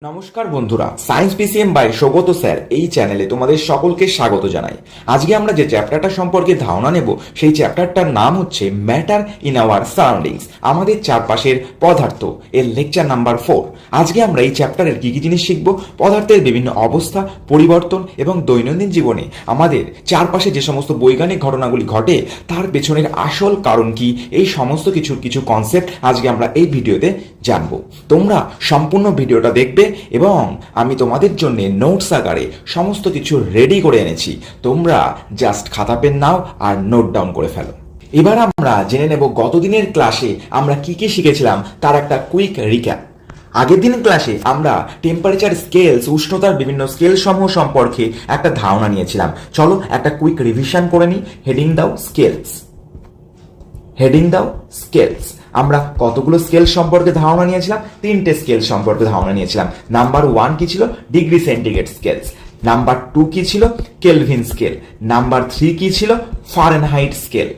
নমস্কার বন্ধুরা, science PCM by Sougata sir এই চ্যানেলে তোমাদের সকলকে স্বাগত জানাই। আজকে আমরা যে চ্যাপ্টারটা সম্পর্কে ধারণা নেব সেই চ্যাপ্টারটার নাম হচ্ছে ম্যাটার ইন আওয়ার সারাউন্ডিংস, আমাদের চারপাশের পদার্থ, এর লেকচার নাম্বার 4। আজকে আমরা এই চ্যাপ্টারের কি কি জিনিস শিখব, পদার্থের বিভিন্ন অবস্থা, পরিবর্তন এবং দৈনন্দিন জীবনে আমাদের চারপাশে যে সমস্ত বৈজ্ঞানিক ঘটনাগুলি ঘটে তার পেছনের আসল কারণ কি, এই সমস্ত কিছু কনসেপ্ট আজকে আমরা এই ভিডিওতে জানবো। তোমরা সম্পূর্ণ ভিডিওটা দেখবে এবং আমি তোমাদের জন্য নোটস আকারে সমস্ত কিছু রেডি করে এনেছি। তোমরা জাস্ট খাতা পেন নাও আর নোট ডাউন করে ফেলো। এবার আমরা জেনে নেব গতদিনের ক্লাসে আমরা কি কি শিখেছিলাম তার একটা কুইক রিক্যাপ। আগের দিনের ক্লাসে আমরা টেম্পারেচার স্কেলস, উষ্ণতার বিভিন্ন স্কেল সমূহ সম্পর্কে একটা ধারণা নিয়েছিলাম। চলো একটা কুইক রিভিশন করে নিই। হেডিং দাও স্কেলস, হেডিং দাও স্কেলস। আমরা কতগুলো স্কেল সম্পর্কে ধারণা নিয়েছিলাম? তিনটে স্কেল সম্পর্কে ধারণা নিয়েছিলাম। নাম্বার 1 কি ছিল? Degree centigrade scales. নাম্বার 2 কি ছিল? Kelvin scale. নাম্বার 3 কি ছিল? Fahrenheit scale.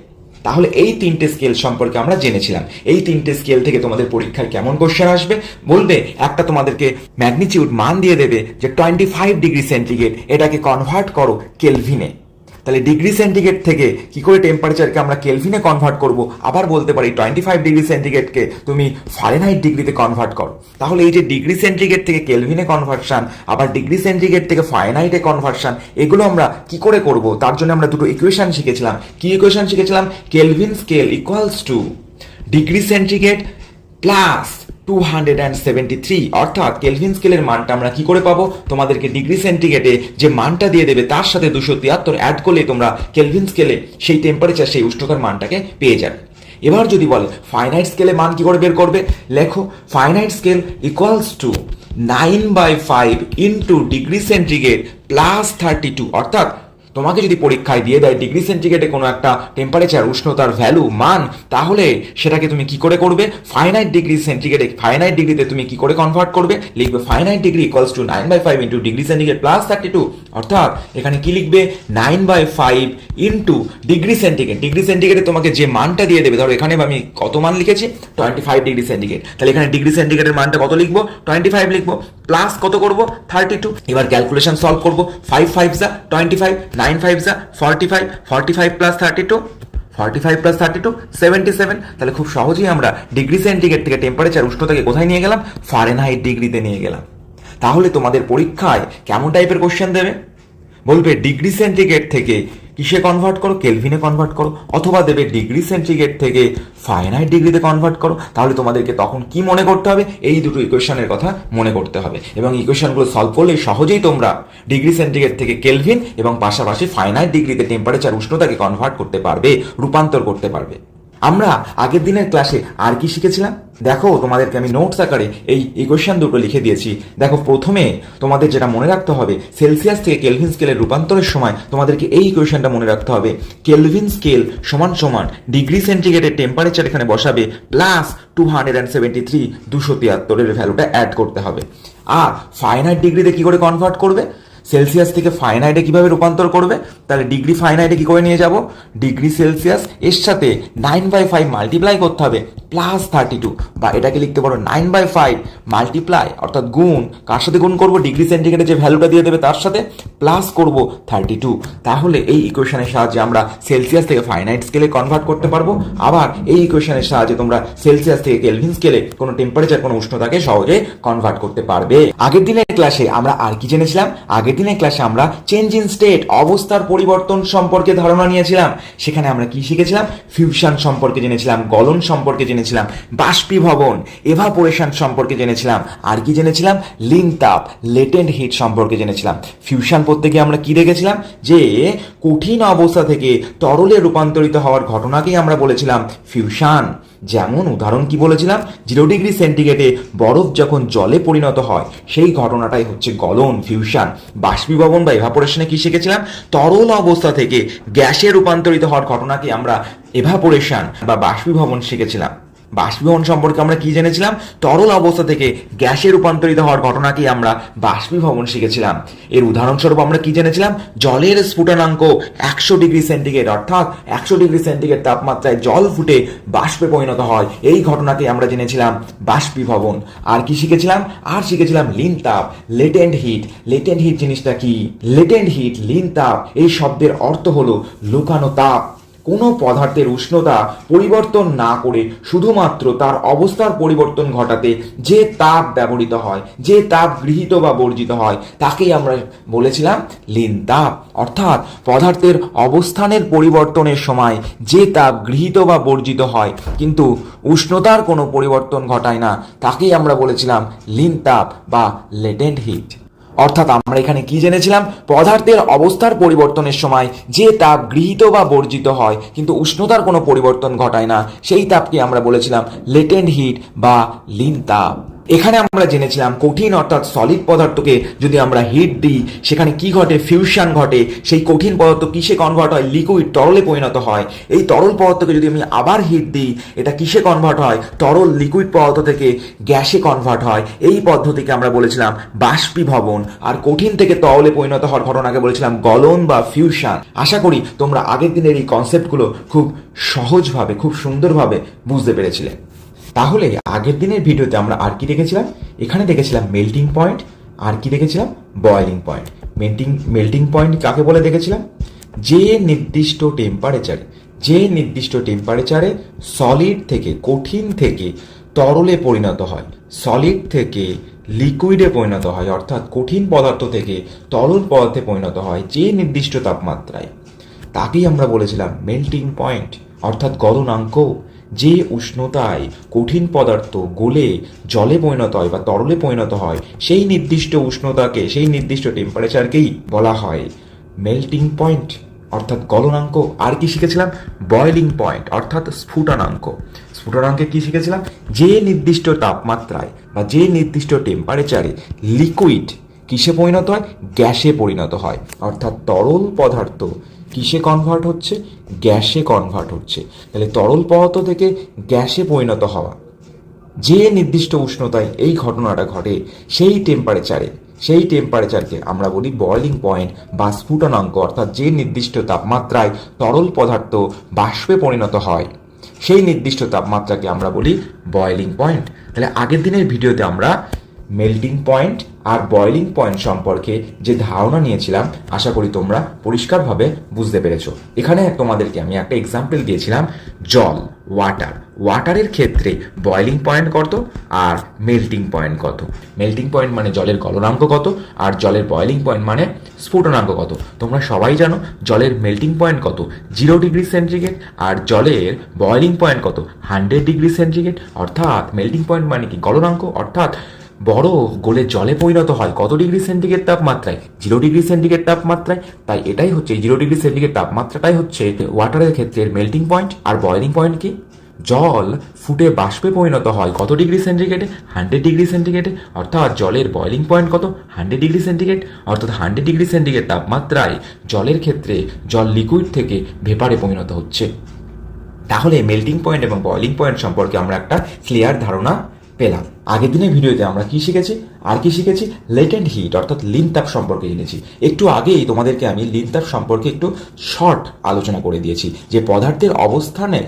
তাহলে এই তিনটে স্কেল সম্পর্কে আমরা জেনেছিলাম। এই তিনটে স্কেল থেকে তোমাদের পরীক্ষায় কেমন কোশ্চেন আসবে বলবে, একটা তোমাদেরকে ম্যাগনিটিউড মান দিয়ে দেবে যে 25 ডিগ্রি সেন্টিগ্রেড, এটাকে কনভার্ট করো কেলভিনে। তাহলে ডিগ্রি সেন্টিগ্রেড থেকে কি করে টেম্পারেচারকে আমরা কেলভিনে কনভার্ট করব? আবার বলতে পারি 25 ডিগ্রি সেন্টিগ্রেডকে তুমি ফারেনহাইট ডিগ্রিতে কনভার্ট করো। তাহলে এই যে ডিগ্রি সেন্টিগ্রেড থেকে কেলভিনে কনভার্সন, আবার ডিগ্রি সেন্টিগ্রেড থেকে ফারেনহাইটে কনভার্সন, এগুলো আমরা কি করে করব? তার জন্য আমরা দুটো ইকুয়েশন শিখেছিলাম। কি ইকুয়েশন শিখেছিলাম? Kelvin scale equals to degree centigrade plus 273, অর্থাৎ কেলভিন স্কেলের মানটা আমরা কি করে পাবো? তোমাদেরকে ডিগ্রি সেন্টিগ্রেডে যে মানটা দিয়ে দেবে তার সাথে 273 অ্যাড করলে তোমরা কেলভিন স্কেলে সেই টেম্পারেচার, সেই উষ্ণতার মানটাকে পেয়ে যাবে। এবার যদি বলে ফাইনাইট স্কেলে মান কি করে বের করবে, লেখো finite scale equals two 9/5 into degree centigrade plus 32, অর্থাৎ তোমাকে যদি পরীক্ষায় দিয়ে দেয় ডিগ্রি সেন্টিগ্রেডে কোনো একটা টেম্পারেচার, উষ্ণতার ভ্যালু, মান, তাহলে সেটাকে তুমি কি করে করবে? ফাইনাইট ডিগ্রি সেন্টিগ্রেডে, ফাইনাইট ডিগ্রিতে তুমি কি করে কনভার্ট করবে? লিখবে finite degree equals to 9/5 into degree centigrade plus 32, অর্থাৎ এখানে কি লিখবে? 9/5 ইন্টু ডিগ্রি সেন্টিগ্রেড। ডিগ্রি সেন্টিগ্রেডে তোমাকে যে মানটা দিয়ে দেবে, ধরো এখানে আমি কত মান লিখেছি? 25 ডিগ্রি সেন্টিগ্রেড। তাহলে এখানে ডিগ্রি সেন্টিগ্রেডের মানটা কত লিখবো? 25 লিখবো, প্লাস কত করবো? 32। এবার ক্যালকুলেশন সলভ করবো। 5 5 যা 25, 9 5 যা 45, 45 প্লাস 32, 45 প্লাস 32 77। তাহলে খুব সহজেই আমরা ডিগ্রি সেন্টিগ্রেড থেকে টেম্পারেচার, উষ্ণতাকে কোথায় নিয়ে গেলাম? ফারেনহাইট ডিগ্রিতে নিয়ে গেলাম। তাহলে তোমাদের পরীক্ষায় কেমন টাইপের কোশ্চেন দেবে? বলবে ডিগ্রি সেন্টিগ্রেড থেকে কিসে কনভার্ট করো? কেলভিনে কনভার্ট করো। অথবা দেবে ডিগ্রি সেন্টিগ্রেড থেকে ফারেনহাইট ডিগ্রিতে কনভার্ট করো। তাহলে তোমাদেরকে তখন কি মনে করতে হবে? এই দুটো ইকুয়েশনের কথা মনে করতে হবে এবং ইকুয়েশনগুলো সলভ করলে সহজেই তোমরা ডিগ্রি সেন্টিগ্রেড থেকে কেলভিন এবং পাশাপাশি ফারেনহাইট ডিগ্রিতে টেম্পারেচার, উষ্ণতাকে কনভার্ট করতে পারবে, রূপান্তর করতে পারবে। আমরা আগের দিনের ক্লাসে আর কি শিখেছিলাম? দেখো, তোমাদেরকে আমি নোটস আকারে এই ইকুয়েশন দুটো লিখে দিয়েছি। দেখো, প্রথমে তোমাদের যেটা মনে রাখতে হবে, সেলসিয়াস থেকে কেলভিন স্কেলের রূপান্তরের সময় তোমাদেরকে এই ইকুয়েশনটা মনে রাখতে হবে। কেলভিন স্কেল সমান সমান ডিগ্রি সেন্টিগ্রেডের টেম্পারেচার এখানে বসাবে প্লাস 273, 273 ভ্যালুটা অ্যাড করতে হবে। আর ফারেনহাইট ডিগ্রিতে কি করে কনভার্ট করবে? সেলসিয়াস থেকে ফারেনহাইটে কিভাবে রূপান্তর করবে? তাহলে ডিগ্রি ফারেনহাইটে কি করে নিয়ে যাব? ডিগ্রি সেলসিয়াস এর সাথে 9/5 মাল্টিপ্লাই করতে হবে প্লাস 32, বা এটাকে লিখতে পারো 9/5 মাল্টিপ্লাই, অর্থাৎ গুণ, কার সাথে গুণ করবো? ডিগ্রি সেন্টিগ্রেডে যে ভ্যালুটা দিয়ে দেবে তার সাথে, প্লাস করব 32। তাহলে এই ইকুয়েশনের সাহায্যে আমরা সেলসিয়াস থেকে ফারেনহাইট স্কেলে কনভার্ট করতে পারবো। আবার এই ইকুয়েশনের সাহায্যে তোমরা সেলসিয়াস থেকে কেলভিন স্কেলে কোনো টেম্পারেচার, কোনো উষ্ণতাকে সহজে কনভার্ট করতে পারবে। আগের দিনের ক্লাসে আমরা আর কি জেনেছিলাম? আগের দিনের ক্লাসে আমরা চেঞ্জ ইন স্টেট, অবস্থার পরিবর্তন সম্পর্কে ধারণা নিয়েছিলাম। সেখানে আমরা কি শিখেছিলাম? ফিউশন সম্পর্কে জেনেছিলাম, গলন সম্পর্কে জেনেছিলাম, বাষ্পীভবন, এভাপোরেশন সম্পর্কে জেনেছিলাম, আর কি জেনেছিলাম? লিন তাপ, লেটেন্ট হিট সম্পর্কে জেনেছিলাম। ফিউশন পড়তে গিয়ে আমরা কি দেখেছিলাম? যে কঠিন অবস্থা থেকে তরলে রূপান্তরিত হওয়ার ঘটনাকেই আমরা বলেছিলাম ফিউশন। যেমন উদাহরণ কি বলেছিলাম? 0 ডিগ্রি সেন্টিগ্রেডে বরফ যখন জলে পরিণত হয় সেই ঘটনাটাই হচ্ছে গলন, ফিউশন। বাষ্পীভবন বা এভাপোরেশনে কি শিখেছিলাম? তরল অবস্থা থেকে গ্যাসে রূপান্তরিত হওয়ার ঘটনাকে আমরা এভাপোরেশন বা বাষ্পীভবন শিখেছিলাম। বাষ্পীভবন সম্পর্কে আমরা কি জেনেছিলাম? তরল অবস্থা থেকে গ্যাসে রূপান্তরিত হওয়ার ঘটনাকেই আমরা বাষ্পীভবন শিখেছিলাম। এর উদাহরণস্বরূপ আমরা কি জেনেছিলাম? জলের স্ফুটনাঙ্ক 100 ডিগ্রি সেন্টিগ্রেড, অর্থাৎ 100 ডিগ্রি সেন্টিগ্রেড তাপমাত্রায় জল ফুটে বাষ্পে পরিণত হয়, এই ঘটনাকে আমরা জেনেছিলাম বাষ্পীভবন। আর কি শিখেছিলাম? আর শিখেছিলাম লিন তাপ, লেটেন্ট হিট। লেটেন্ট হিট জিনিসটা কি? লেটেন্ট হিট, লিন তাপ, এই শব্দের অর্থ হলো লুকানো তাপ। কোনো পদার্থের উষ্ণতা পরিবর্তন না করে শুধুমাত্র তার অবস্থার পরিবর্তন ঘটাতে যে তাপ ব্যবহৃত হয়, যে তাপ গৃহীত বা বর্জিত হয়, তাকেই আমরা বলেছিলাম লিন তাপ। অর্থাৎ পদার্থের অবস্থানের পরিবর্তনের সময় যে তাপ গৃহীত বা বর্জিত হয় কিন্তু উষ্ণতার কোনো পরিবর্তন ঘটায় না, তাকেই আমরা বলেছিলাম লিন তাপ বা লেটেন্ট হিট। অর্থাৎ আমরা এখানে কি জেনেছিলাম? পদার্থের অবস্থার পরিবর্তনের সময় যে তাপ গৃহীত বা বর্জিত হয় কিন্তু উষ্ণতার কোনো পরিবর্তন ঘটায় না, সেই তাপকে আমরা বলেছিলাম লেটেন্ট হিট বা লিন তাপ। এখানে আমরা জেনেছিলাম কঠিন অর্থাৎ সলিড পদার্থকে যদি আমরা হিট দিই সেখানে কি ঘটে? ফিউশন ঘটে। সেই কঠিন পদার্থ কিসে কনভার্ট হয়? লিকুইড, তরলে পরিণত হয়। এই তরল পদার্থকে যদি আমি আবার হিট দিই, এটা কিসে কনভার্ট হয়? তরল লিকুইড পদার্থ থেকে গ্যাসে কনভার্ট হয়। এই পদ্ধতিকে আমরা বলেছিলাম বাষ্পীভবন। আর কঠিন থেকে তরলে পরিণত হওয়ার ঘটনাকে বলেছিলাম গলন বা ফিউশন। আশা করি তোমরা আগের দিনের এই কনসেপ্টগুলো খুব সহজভাবে, খুব সুন্দরভাবে বুঝতে পেরেছিলে। তাহলে আগের দিনের ভিডিওতে আমরা আর কি দেখেছিলাম? এখানে দেখেছিলাম মেল্টিং পয়েন্ট, আর কি দেখেছিলাম? Boiling point. মেল্টিং পয়েন্ট কাকে বলে দেখেছিলাম? যে নির্দিষ্ট টেম্পারেচারে সলিড থেকে, কঠিন থেকে তরলে পরিণত হয়, সলিড থেকে লিকুইডে পরিণত হয়, অর্থাৎ কঠিন পদার্থ থেকে তরল পদার্থে পরিণত হয় যে নির্দিষ্ট তাপমাত্রায়, তাকেই আমরা বলেছিলাম মেল্টিং পয়েন্ট অর্থাৎ গলনাঙ্ক। যে উষ্ণতায় কঠিন পদার্থ গলে জলে পরিণত হয় বা তরলে পরিণত হয়, সেই নির্দিষ্ট উষ্ণতাকে, সেই নির্দিষ্ট টেম্পারেচারকেই বলা হয় মেল্টিং পয়েন্ট অর্থাৎ গলনাঙ্ক। আর কি শিখেছিলাম? বয়েলিং পয়েন্ট অর্থাৎ স্ফুটনাঙ্ক। স্ফুটনাঙ্কে কি শিখেছিলাম? যে নির্দিষ্ট তাপমাত্রায় বা যে নির্দিষ্ট টেম্পারেচারে লিকুইড কিসে পরিণত হয়? গ্যাসে পরিণত হয়। অর্থাৎ তরল পদার্থ কিসে কনভার্ট হচ্ছে? গ্যাসে কনভার্ট হচ্ছে। তাহলে তরল পদার্থ থেকে গ্যাসে পরিণত হওয়া যে নির্দিষ্ট উষ্ণতায় এই ঘটনাটা ঘটে, সেই টেম্পারেচারকে আমরা বলি বয়েলিং পয়েন্ট বা স্ফুটনাঙ্ক। অর্থাৎ যে নির্দিষ্ট তাপমাত্রায় তরল পদার্থ বাষ্পে পরিণত হয়, সেই নির্দিষ্ট তাপমাত্রাকে আমরা বলি বয়েলিং পয়েন্ট। তাহলে আগের দিনের ভিডিওতে আমরা মেল্টিং পয়েন্ট আর বয়েলিং পয়েন্ট সম্পর্কে যে ধারণা নিয়েছিলাম, আশা করি তোমরা পরিষ্কারভাবে বুঝতে পেরেছো। এখানে তোমাদেরকে আমি একটা এক্সাম্পল দিয়েছিলাম, জল, ওয়াটারের ক্ষেত্রে বয়েলিং পয়েন্ট কত আর মেল্টিং পয়েন্ট কত। মেল্টিং পয়েন্ট মানে জলের গলনাঙ্ক কত, আর জলের বয়েলিং পয়েন্ট মানে স্ফুটনাঙ্ক কত। তোমরা সবাই জানো জলের মেল্টিং পয়েন্ট কত? 0 ডিগ্রি সেন্টিগ্রেড। আর জলের বয়েলিং পয়েন্ট কত? 100 ডিগ্রি সেন্টিগ্রেড। অর্থাৎ মেল্টিং পয়েন্ট মানে কি? গলনাঙ্ক। অর্থাৎ বরফ গলে জলে পরিণত হয় কত ডিগ্রি সেন্টিগ্রেড তাপমাত্রায়? 0 ডিগ্রি সেন্টিগ্রেড তাপমাত্রায়। তাই এটাই হচ্ছে 0 ডিগ্রি সেন্টিগ্রেড তাপমাত্রাটাই হচ্ছে ওয়াটারের ক্ষেত্রে মেল্টিং পয়েন্ট। আর বয়েলিং পয়েন্ট কি? জল ফুটে বাষ্পে পরিণত হয় কত ডিগ্রি সেন্টিগ্রেডে? 100 ডিগ্রি সেন্টিগ্রেডে। অর্থাৎ জলের বয়েলিং পয়েন্ট কত? 100 ডিগ্রি সেন্টিগ্রেড। অর্থাৎ 100 ডিগ্রি সেন্টিগ্রেড তাপমাত্রায় জলের ক্ষেত্রে জল লিকুইড থেকে ভেপারে পরিণত হচ্ছে। তাহলে মেল্টিং পয়েন্ট এবং বয়েলিং পয়েন্ট সম্পর্কে আমরা একটা ক্লিয়ার ধারণা পেলাম। আগের দিনের ভিডিওতে আমরা কি শিখেছি? আর কি শিখেছি? লেটেন্ট হিট অর্থাৎ লিন তাপ সম্পর্কে জেনেছি। একটু আগেই তোমাদেরকে আমি লিন তাপ সম্পর্কে একটু শর্ট আলোচনা করে দিয়েছি, যে পদার্থের অবস্থানের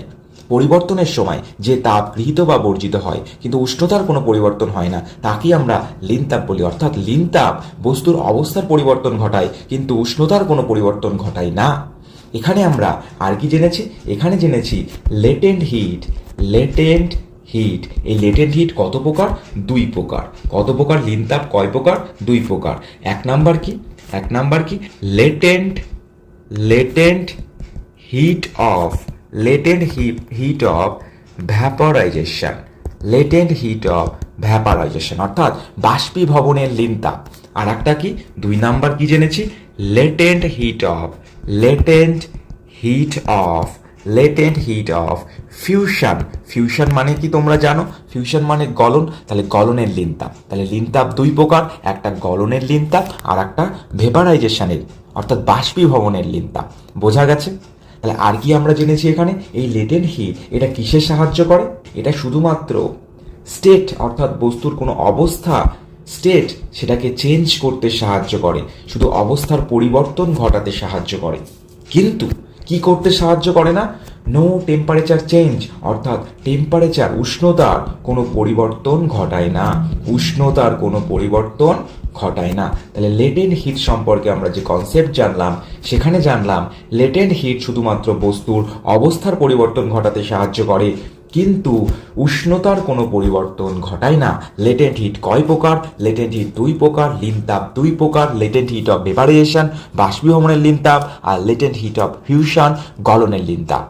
পরিবর্তনের সময় যে তাপ গৃহীত বা বর্জিত হয় কিন্তু উষ্ণতার কোনো পরিবর্তন হয় না, তাকেই আমরা লিন তাপ বলি। অর্থাৎ লিন তাপ বস্তুর অবস্থার পরিবর্তন ঘটায় কিন্তু উষ্ণতার কোনো পরিবর্তন ঘটায় না। এখানে আমরা আর কি জেনেছি? এখানে জেনেছি লেটেন্ট হিট। এই লেটেন্ট হিট কত প্রকার? 2 প্রকার। কত প্রকার? লিন তাপ কয় প্রকার? 2 প্রকার। এক নাম্বার কি? Latent heat of vaporization. অর্থাৎ বাষ্পীভবনের লিন তাপ। আর একটা কি? 2 নাম্বার কি জেনেছি? লেটেন্ট হিট অফ ফিউশন মানে কি তোমরা জানো? ফিউশন মানে গলন। তাহলে গলনের লিন তাপ। তাহলে লিন তাপ 2 প্রকার, একটা গলনের লিন তাপ আর একটা ভেপারাইজেশনের অর্থাৎ বাষ্পীভবনের লিন তাপ। বোঝা গেছে? তাহলে আর কি আমরা জেনেছি এখানে, এই লেটেন্ট হিট এটা কিসে সাহায্য করে? এটা শুধুমাত্র স্টেট অর্থাৎ বস্তুর কোনো অবস্থা স্টেট সেটাকে চেঞ্জ করতে সাহায্য করে, শুধু অবস্থার পরিবর্তন ঘটাতে সাহায্য করে, কিন্তু কি করতে সাহায্য করে না? নো টেম্পারেচার চেঞ্জ, অর্থাৎ টেম্পারেচার উষ্ণতার কোনো পরিবর্তন ঘটায় না, উষ্ণতার কোনো পরিবর্তন ঘটায় না। তাহলে লেটেন্ট হিট সম্পর্কে আমরা যে কনসেপ্ট জানলাম, সেখানে জানলাম লেটেন্ট হিট শুধুমাত্র বস্তুর অবস্থার পরিবর্তন ঘটাতে সাহায্য করে, কিন্তু উষ্ণতার কোনো পরিবর্তন ঘটায় না। লেটেন্ট হিট কয় প্রকার? লেটেন্ট হিট দুই প্রকার, লিনতাপ দুই প্রকার, লেটেন্ট হিট অফ ভেপারাইজেশন বাষ্পীভবনের লিনতাপ, আর লেটেন্ট হিট অফ ফিউশন গলনের লিনতাপ।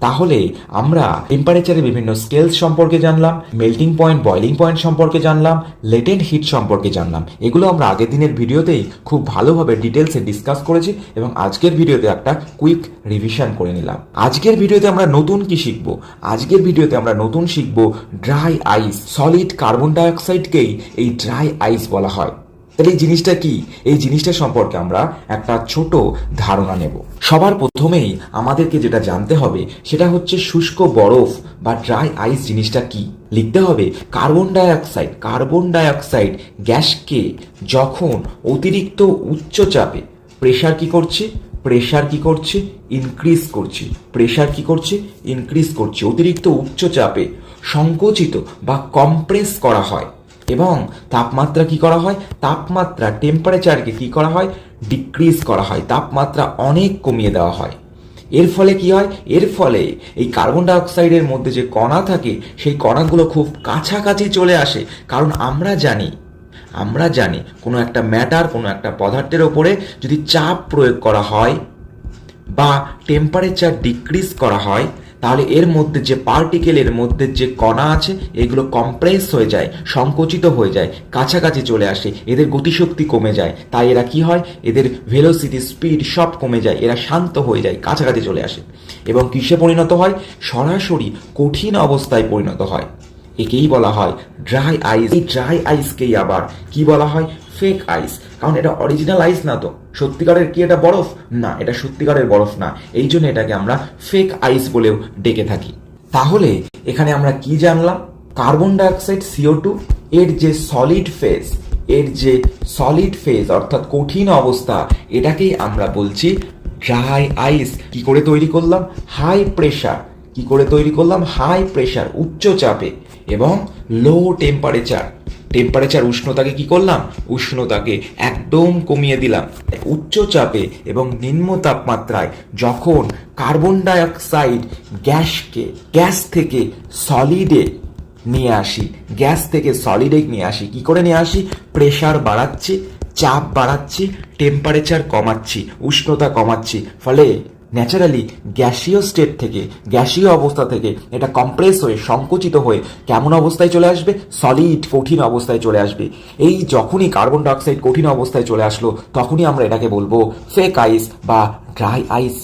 তাহলে আমরা টেম্পারেচারের বিভিন্ন স্কেলস সম্পর্কে জানলাম, মেল্টিং পয়েন্ট বয়লিং পয়েন্ট সম্পর্কে জানলাম, লেটেন্ট হিট সম্পর্কে জানলাম। এগুলো আমরা আগের দিনের ভিডিওতেই খুব ভালোভাবে ডিটেলসে ডিসকাস করেছি এবং আজকের ভিডিওতে একটা কুইক রিভিশন করে নিলাম। আজকের ভিডিওতে আমরা নতুন কি শিখবো? আজকের ভিডিওতে আমরা নতুন শিখবো ড্রাই আইস। সলিড কার্বন ডাইঅক্সাইডকেই এই ড্রাই আইস বলা হয়। তাহলে এই জিনিসটা কি? এই জিনিসটা সম্পর্কে আমরা একটা ছোট ধারণা নেব। সবার প্রথমেই আমাদেরকে যেটা জানতে হবে সেটা হচ্ছে শুষ্ক বরফ বা ড্রাই আইস জিনিসটা কি। লিখতে হবে কার্বন ডাইঅক্সাইড গ্যাসকে যখন অতিরিক্ত উচ্চ চাপে প্রেশার কি করছে ইনক্রিজ করছে অতিরিক্ত উচ্চ চাপে সংকোচিত বা কম্প্রেস করা হয়, এবং তাপমাত্রা কি করা হয়? তাপমাত্রা টেম্পারেচারকে কি করা হয়? ডিক্রিজ করা হয়, তাপমাত্রা অনেক কমিয়ে দেওয়া হয়। এর ফলে কি হয়? এর ফলে এই কার্বন ডাইঅক্সাইডের মধ্যে যে কণা থাকে সেই কণাগুলো খুব কাছাকাছি চলে আসে, কারণ আমরা জানি কোনো একটা ম্যাটার, কোনো একটা পদার্থের ওপরে যদি চাপ প্রয়োগ করা হয় বা টেম্পারেচার ডিক্রিজ করা হয়, তাহলে এর মধ্যে যে পার্টিকেলের মধ্যে যে কণা আছে এগুলো কম্প্রেস হয়ে যায়, সংকুচিত হয়ে যায়, কাছাকাছি চলে আসে, এদের গতিশক্তি কমে যায়। তাই এরা কি হয়? এদের ভেলোসিটি, স্পিড সব কমে যায়, এরা শান্ত হয়ে যায়, কাছাকাছি চলে আসে এবং কিসে পরিণত হয়? সরাসরি কঠিন অবস্থায় পরিণত হয়। একেই বলা হয় ড্রাই আইস। এই ড্রাই আইসকেই আবার কি বলা হয়? ফেক আইস। কারণ এটা অরিজিনাল আইস না, তো সত্যিকারের কি এটা বরফ না, এটা সত্যিকারের বরফ না, এই জন্য এটাকে আমরা ফেক আইস বলেও ডেকে থাকি। তাহলে এখানে আমরা কি জানলাম? কার্বন ডাইঅক্সাইড CO2 এর যে সলিড ফেজ অর্থাৎ কঠিন অবস্থা, এটাকেই আমরা বলছি ড্রাই আইস। কি করে তৈরি করলাম? হাই প্রেশার উচ্চ চাপে এবং লো টেম্পারেচার উষ্ণতাকে কি করলাম? উষ্ণতাকে একদম কমিয়ে দিলাম। উচ্চ চাপে এবং নিম্ন তাপমাত্রায় যখন কার্বন ডাইঅক্সাইড গ্যাস থেকে সলিডে নিয়ে আসি, কি করে নিয়ে আসি? প্রেশার বাড়াচ্ছি, চাপ বাড়াচ্ছি, টেম্পারেচার কমাচ্ছি, উষ্ণতা কমাচ্ছি, ফলে ন্যাচারালি গ্যাসীয় অবস্থা থেকে এটা কম্প্রেস হয়ে, সংকুচিত হয়ে কেমন অবস্থায় চলে আসবে? সলিড, কঠিন অবস্থায় চলে আসবে। এই যখনই কার্বন ডাইঅক্সাইড কঠিন অবস্থায় চলে আসলো, তখনই আমরা এটাকে বলবো ফেক আইস বা ড্রাই আইস।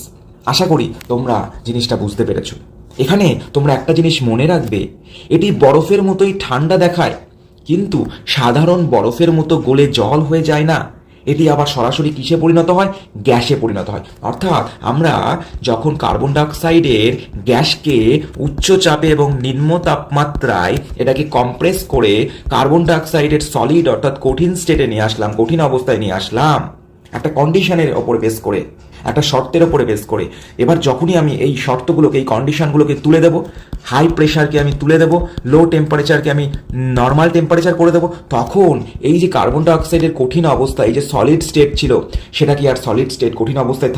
আশা করি তোমরা জিনিসটা বুঝতে পেরেছো। এখানে তোমরা একটা জিনিস মনে রাখবে, এটি বরফের মতোই ঠান্ডা দেখায়, কিন্তু সাধারণ বরফের মতো গলে জল হয়ে যায় না। এটি আবার সরাসরি কিসে পরিণত হয়? গ্যাসে পরিণত হয়। অর্থাৎ আমরা যখন কার্বন ডাইঅক্সাইডের গ্যাসকে উচ্চ চাপে এবং নিম্ন তাপমাত্রায় এটাকে কম্প্রেস করে কার্বন ডাইঅক্সাইডের সলিড অর্থাৎ কঠিন স্টেটে নিয়ে আসলাম, কঠিন অবস্থায় নিয়ে আসলাম একটা কন্ডিশনের ওপরে বেস করে, একটা শর্তের ওপরে বেস করে। এবার যখনই আমি এই শর্তগুলোকে, এই কন্ডিশনগুলোকে তুলে দেবো, হাই প্রেশারকে আমি তুলে দেবো, লো টেম্পারেচারকে আমি নর্মাল টেম্পারেচার করে দেবো, তখন এই যে কার্বন ডাইঅক্সাইডের কঠিন অবস্থা, এই যে সলিড স্টেট ছিল, সেটা কি আর সলিড স্টেট কঠিন অবস্থায়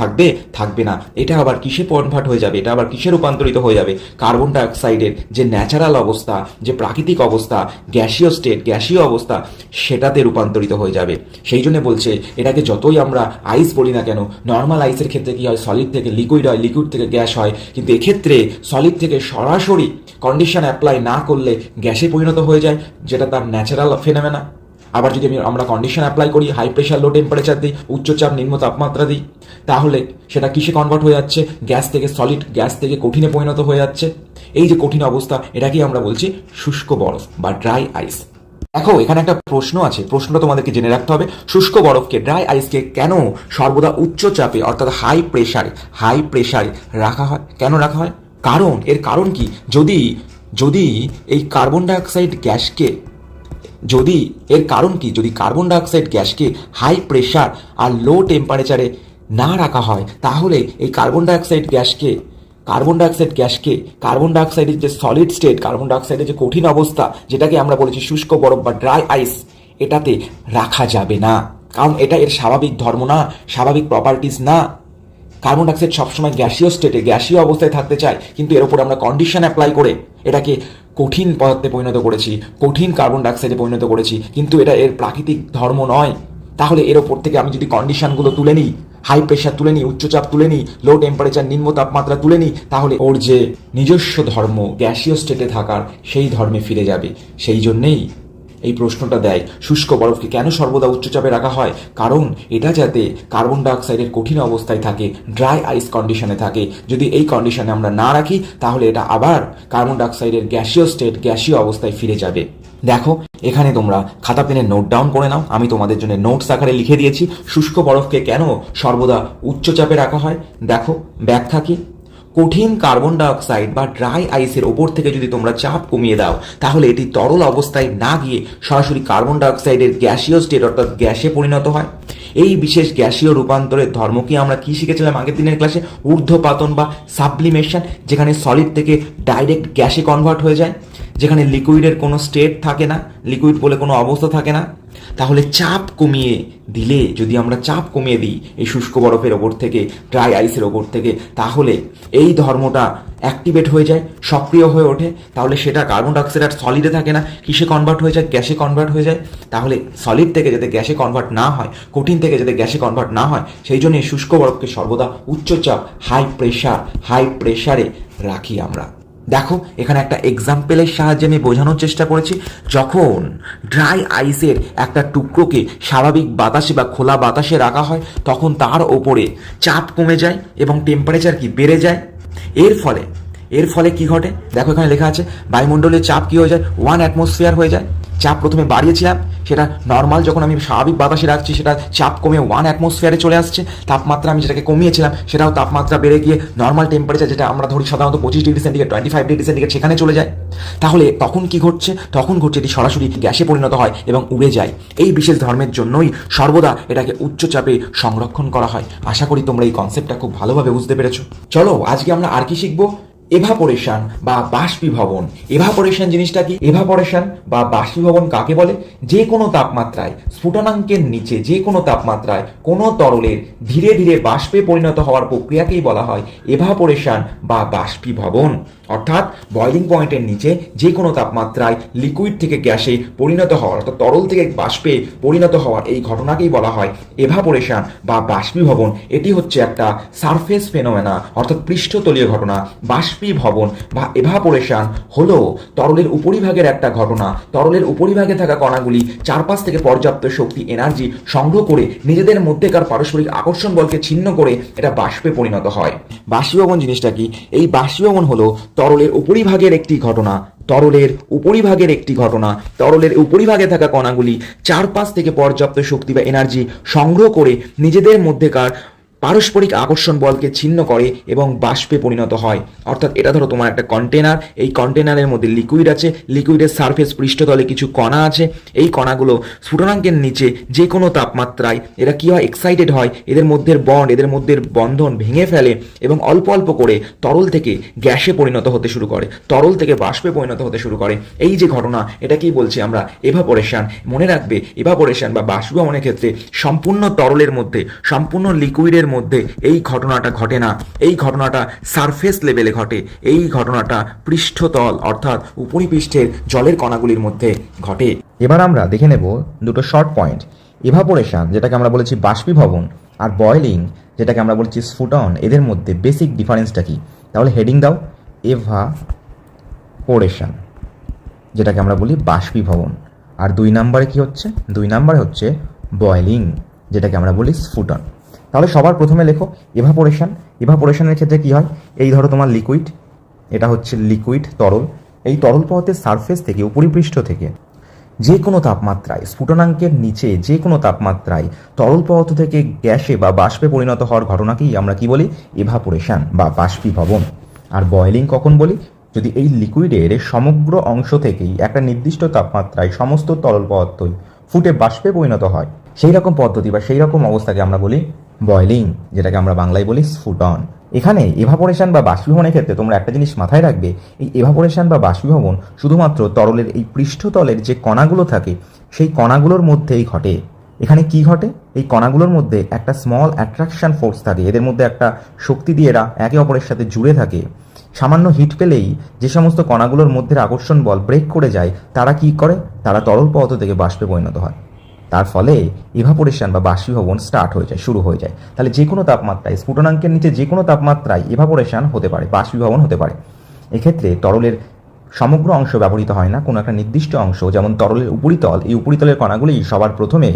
থাকবে না। এটা আবার কিসে কনভার্ট হয়ে যাবে? এটা আবার কিসে রূপান্তরিত হয়ে যাবে? কার্বন ডাইঅক্সাইডের যে ন্যাচারাল অবস্থা, যে প্রাকৃতিক অবস্থা, গ্যাসীয় অবস্থা, সেটাতে রূপান্তরিত হয়ে যাবে। সেই জন্য বলছে এটাকে যতই আমরা আইস বলি না কেন, নর্মাল আইসের ক্ষেত্রে কি হয়? সলিড থেকে লিকুইড হয়, লিকুইড থেকে গ্যাস হয়, কিন্তু এক্ষেত্রে সলিড থেকে সরাসরি কন্ডিশন অ্যাপ্লাই না করলে গ্যাসে পরিণত হয়ে যায়, যেটা তার ন্যাচারাল ফেনোমেনা। আবার যদি আমরা কন্ডিশন অ্যাপ্লাই করি, হাই প্রেশার লো টেম্পারেচার দিই, উচ্চচাপ নিম্ন তাপমাত্রা দিই, তাহলে সেটা কিসে কনভার্ট হয়ে যাচ্ছে? গ্যাস থেকে সলিড, গ্যাস থেকে কঠিনে পরিণত হয়ে যাচ্ছে। এই যে কঠিন অবস্থা, এটাকেই আমরা বলছি শুষ্ক বরফ বা ড্রাই আইস। দেখো এখানে একটা প্রশ্ন আছে, প্রশ্নটা তোমাদেরকে জেনে রাখতে হবে। শুষ্ক বরফকে, ড্রাই আইসকে কেন সর্বদা উচ্চ চাপে অর্থাৎ হাই প্রেসারে রাখা হয়? কেন রাখা হয়? এর কারণ কি? যদি যদি এই কার্বন ডাইঅক্সাইড গ্যাসকে যদি এর কারণ কি, যদি কার্বন ডাইঅক্সাইড গ্যাসকে হাই প্রেসার আর লো টেম্পারেচারে না রাখা হয়, তাহলে এই কার্বন ডাইঅক্সাইডের যে সলিড স্টেট, কার্বন ডাইঅক্সাইডের যে কঠিন অবস্থা, যেটাকে আমরা বলেছি শুষ্ক বরফ বা ড্রাই আইস, এটাতে রাখা যাবে না। কারণ এটা এর স্বাভাবিক ধর্ম না, স্বাভাবিক প্রপার্টিজ না। কার্বন ডাইঅক্সাইড সবসময় গ্যাসীয় স্টেটে, গ্যাসীয় অবস্থায় থাকতে চায়, কিন্তু এর উপরে আমরা কন্ডিশন অ্যাপ্লাই করে এটাকে কঠিন পদার্থে পরিণত করেছি, কঠিন কার্বন ডাইঅক্সাইডে পরিণত করেছি, কিন্তু এটা এর প্রাকৃতিক ধর্ম নয়। তাহলে এর ওপর থেকে আমি যদি কন্ডিশনগুলো তুলে নিই, হাই প্রেশার তুলে নিই, উচ্চচাপ তুলে নিই, লো টেম্পারেচার নিম্ন তাপমাত্রা তুলে নিই, তাহলে ওর যে নিজস্ব ধর্ম, গ্যাসীয় স্টেটে থাকার, সেই ধর্মে ফিরে যাবে। সেই জন্যেই এই প্রশ্নটা দেয়, শুষ্ক বরফকে কেন সর্বদা উচ্চচাপে রাখা হয়? কারণ এটা যাতে কার্বন ডাইঅক্সাইডের কঠিন অবস্থায় থাকে, ড্রাই আইস কন্ডিশনে থাকে। যদি এই কন্ডিশনে আমরা না রাখি, তাহলে এটা আবার কার্বন ডাইঅক্সাইডের গ্যাসীয় স্টেট, গ্যাসীয় অবস্থায় ফিরে যাবে। দেখো এখানে তোমরা খাতা পেনে নোট ডাউন করে নাও, আমি তোমাদের জন্য নোটস আকারে লিখে দিয়েছি শুষ্ক বরফকে কেন সর্বদা উচ্চচাপে রাখা হয়। দেখো ব্যাখ্যা কি? কঠিন কার্বন ডাইঅক্সাইড বা ড্রাই আইসের ওপর থেকে যদি তোমরা চাপ কমিয়ে দাও, তাহলে এটি তরল অবস্থায় না গিয়ে সরাসরি কার্বন ডাইঅক্সাইডের গ্যাসীয় স্টেট অর্থাৎ গ্যাসে পরিণত হয়। এই বিশেষ গ্যাসীয় রূপান্তরের ধর্মকে আমরা কি শিখেছিলাম আগের দিনের ক্লাসে? ঊর্ধ্বপাতন বা সাবলিমেশন, যেখানে সলিড থেকে ডাইরেক্ট গ্যাসে কনভার্ট হয়ে যায়, যেখানে লিকুইডের কোনো স্টেট থাকে না, লিকুইড বলে কোনো অবস্থা থাকে না। তাহলে চাপ কমিয়ে দিলে, যদি আমরা চাপ কমিয়ে দিই এই শুষ্ক বরফের ওপর থেকে, ড্রাই আইসের ওপর থেকে, তাহলে এই ধর্মটা অ্যাক্টিভেট হয়ে যায়, সক্রিয় হয়ে ওঠে। তাহলে সেটা কার্বন ডাইঅক্সাইড আর সলিডে থাকে না, কিসে কনভার্ট হয়ে যায়? গ্যাসে কনভার্ট হয়ে যায়। তাহলে সলিড থেকে যাতে গ্যাসে কনভার্ট না হয়, কঠিন থেকে যাতে গ্যাসে কনভার্ট না হয়, সেই জন্য শুষ্ক বরফকে সর্বদা উচ্চচাপ, হাই প্রেসারে রাখি আমরা। দেখো এখানে একটা এক্সাম্পলের সাহায্যে আমি বোঝানোর চেষ্টা করেছি। যখন ড্রাই আইসের একটা টুকরোকে স্বাভাবিক বাতাসে বা খোলা বাতাসে রাখা হয়, তখন তার ওপরে চাপ কমে যায় এবং টেম্পারেচার কি বেড়ে যায়। এর ফলে কি ঘটে? দেখো এখানে লেখা আছে বায়ুমণ্ডলের চাপ কি হয়ে যায়? 1 অ্যাটমসফিয়ার হয়ে যায়। চাপ প্রথমে বাড়িয়েছিলাম, সেটা নর্মাল, যখন আমি স্বাভাবিক বাতাসে রাখছি সেটা চাপ কমে 1 অ্যাটমসফিয়ারে চলে আসছে। তাপমাত্রা আমি যেটাকে কমিয়েছিলাম সেটাও তাপমাত্রা বেড়ে গিয়ে নর্মাল টেম্পারেচার, যেটা আমরা ধরি সাধারণত 25 ডিগ্রি সেন্টিগ্রেড, 25 ডিগ্রি সেন্টিগ্রেড, সেখানে চলে যায়। তাহলে তখন কি ঘটছে? তখন ঘটছে এটি সরাসরি গ্যাসে পরিণত হয় এবং উড়ে যায়। এই বিশেষ ধর্মের জন্যই সর্বদা এটাকে উচ্চচাপে সংরক্ষণ করা হয়। আশা করি তোমরা এই কনসেপ্টটা খুব ভালোভাবে বুঝতে পেরেছো। চলো আজকে আমরা আর কি শিখবো? এভাপোরেশন বা বাষ্পীভবন। এভাপোরেশন জিনিসটা কি? এভাপোরেশন বা বাষ্পীভবন কাকে বলে? যে কোনো তাপমাত্রায়, স্ফুটনাঙ্কের নিচে যে কোনো তাপমাত্রায় কোনো তরলের ধীরে ধীরে বাষ্পে পরিণত হওয়ার প্রক্রিয়াকেই বলা হয় এভাপোরেশন বা বাষ্পীভবন। অর্থাৎ বয়লিং পয়েন্টের নিচে যে কোনো তাপমাত্রায় লিকুইড থেকে গ্যাসে পরিণত হওয়ার, অর্থাৎ তরল থেকে বাষ্পে পরিণত হওয়ার এই ঘটনাকেই বলা হয় এভাপোরেশন বা বাষ্পীভবন। এটি হচ্ছে একটা সারফেস ফেনোমেনা, অর্থাৎ পৃষ্ঠতলীয় ঘটনা। বাষ্পীভবন বা এভাপোরেশন হলো তরলের উপরিভাগের একটা ঘটনা। তরলের উপরিভাগে থাকা কণাগুলি চারপাশ থেকে পর্যাপ্ত শক্তি, এনার্জি সংগ্রহ করে নিজেদের মধ্যেকার পারস্পরিক আকর্ষণ বলকে ছিন্ন করে এটা বাষ্পে পরিণত হয়। বাষ্পীভবন জিনিসটা কি? এই বাষ্পীভবন হলো তরলের উপরিভাগের একটি ঘটনা। তরলের উপরিভাগে থাকা কণাগুলি চারপাশ থেকে পর্যাপ্ত শক্তি বা এনার্জি সংগ্রহ করে নিজেদের মধ্যেকার পারস্পরিক আকর্ষণ বলকে ছিন্ন করে এবং বাষ্পে পরিণত হয়। অর্থাৎ এটা ধরো তোমার একটা কন্টেনার, এই কন্টেনারের মধ্যে লিকুইড আছে, লিকুইডের সারফেস পৃষ্ঠতলে কিছু কণা আছে। এই কণাগুলো স্ফুটনাঙ্কের নিচে যে কোনো তাপমাত্রায় এরা কি হয়? এক্সাইটেড হয়, এদের মধ্যে বন্ধন ভেঙে ফেলে এবং অল্প অল্প করে তরল থেকে গ্যাসে পরিণত হতে শুরু করে, তরল থেকে বাষ্পে পরিণত হতে শুরু করে। এই যে ঘটনা, এটাকেই বলছি আমরা এভাপোরেশন। মনে রাখবে, এভাপোরেশন বা বাষ্পীভবনের ক্ষেত্রে সম্পূর্ণ তরলের মধ্যে, সম্পূর্ণ লিকুইডের মধ্যে এই ঘটনাটা ঘটে না। এই ঘটনাটা সারফেস লেভেলে ঘটে। এই ঘটনাটা পৃষ্ঠতল অর্থাৎ উপরিপৃষ্ঠের জলের কণাগুলির মধ্যে ঘটে। এবার আমরা দেখে নেব দুটো শর্ট পয়েন্ট। এভাপোরেশন, যেটাকে আমরা বলেছি বাষ্পীভবন, আর বয়েলিং, যেটাকে আমরা বলছি স্ফুটন, এদের মধ্যে বেসিক ডিফারেন্সটা কি? তাহলে হেডিং দাও, এভাপোরেশন, যেটাকে আমরা বলি বাষ্পীভবন। আর 2 নম্বরে কি হচ্ছে? 2 নম্বরে হচ্ছে বয়েলিং, যেটাকে আমরা বলি স্ফুটন। তাহলে সবার প্রথমে লেখো এভাপোরেশন। এভাপোরেশনের ক্ষেত্রে কি হয়? এই ধরো তোমার লিকুইড, এটা হচ্ছে লিকুইড তরল। এই তরল পদার্থের সারফেস থেকে, উপরিপৃষ্ঠ থেকে যে কোনো তাপমাত্রায় স্ফুটনাঙ্কের নিচে যে কোনো তাপমাত্রায় তরল পদার্থ থেকে গ্যাসে বা বাষ্পে পরিণত হওয়ার ঘটনাকেই আমরা কি বলি, ইভাপোরেশন বা বাষ্পীভবন। আর বয়েলিং কখন বলি, যদি এই লিকুইডের সমগ্র অংশ থেকেই একটা নির্দিষ্ট তাপমাত্রায় সমস্ত তরল পদার্থই ফুটে বাষ্পে পরিণত হয়, সেই রকম পদ্ধতি বা সেই রকম অবস্থাকে আমরা বলি বয়েলিং, যেটাকে আমরা বাংলায় বলি স্ফুটন। এখানে এভাপোরেশন বা বাষ্পীভবনের ক্ষেত্রে তোমরা একটা জিনিস মাথায় রাখবে, এই এভাপোরেশন বা বাষ্পীভবন শুধুমাত্র তরলের এই পৃষ্ঠতলের যে কণাগুলো থাকে সেই কণাগুলোর মধ্যেই ঘটে। এখানে কি ঘটে, এই কণাগুলোর মধ্যে একটা স্মল অ্যাট্রাকশন ফোর্স থাকে, এদের মধ্যে একটা শক্তি দিয়ে এরা একে অপরের সাথে জুড়ে থাকে। সামান্য হিট পেলেই যে সমস্ত কণাগুলোর মধ্যে আকর্ষণ বল ব্রেক করে যায়, তারা কি করে, তারা তরল পদার্থ থেকে বাষ্পে পরিণত হয়। তার ফলে ইভাপোরেশন বা বাষ্পীভবন স্টার্ট হয়ে যায়, শুরু হয়ে যায়। তাহলে যে কোনো তাপমাত্রায় স্ফুটনাঙ্কের নিচে যে কোনো তাপমাত্রায় ইভাপোরেশন হতে পারে, বাষ্পীভবন হতে পারে। এক্ষেত্রে তরলের সমগ্র অংশ ব্যবহৃত হয় না, কোনো একটা নির্দিষ্ট অংশ, যেমন তরলের উপরিতল, এই উপরিতলের কণাগুলি সবার প্রথমে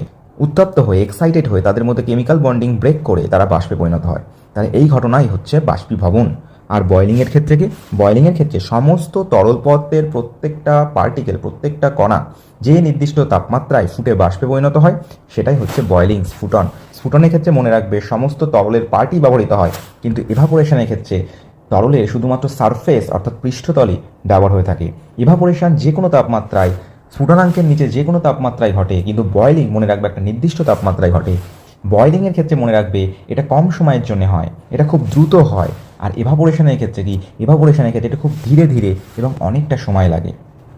উত্তপ্ত হয়ে এক্সাইটেড হয়ে তাদের মধ্যে কেমিক্যাল বন্ডিং ব্রেক করে তারা বাষ্পে পরিণত হয়। তাহলে এই ঘটনাই হচ্ছে বাষ্পীভবন। আর বয়েলিংয়ের ক্ষেত্রে কি, বয়েলিংয়ের ক্ষেত্রে সমস্ত তরল পদার্থের প্রত্যেকটা পার্টিকেল, প্রত্যেকটা কণা যে নির্দিষ্ট তাপমাত্রায় ফুটে বাষ্পে পরিণত হয়, সেটাই হচ্ছে বয়েলিং, স্ফুটন। স্ফুটনের ক্ষেত্রে মনে রাখবে সমস্ত তরলের পার্টি ব্যবহৃত হয়, কিন্তু ইভাপোরেশনের ক্ষেত্রে তরলের শুধুমাত্র সারফেস অর্থাৎ পৃষ্ঠতলই ব্যবহার হয়ে থাকে। ইভাপোরেশন যে কোনো তাপমাত্রায়, স্ফুটনাঙ্কের নিচে যে কোনো তাপমাত্রায় ঘটে, কিন্তু বয়েলিং মনে রাখবে একটা নির্দিষ্ট তাপমাত্রায় ঘটে। বয়েলিংয়ের ক্ষেত্রে মনে রাখবে এটা কম সময়ের জন্য হয়, এটা খুব দ্রুত হয়। আর এভাপোরেশনের ক্ষেত্রে কি, এভাপোরেশনের ক্ষেত্রে এটা খুব ধীরে ধীরে এবং অনেকটা সময় লাগে।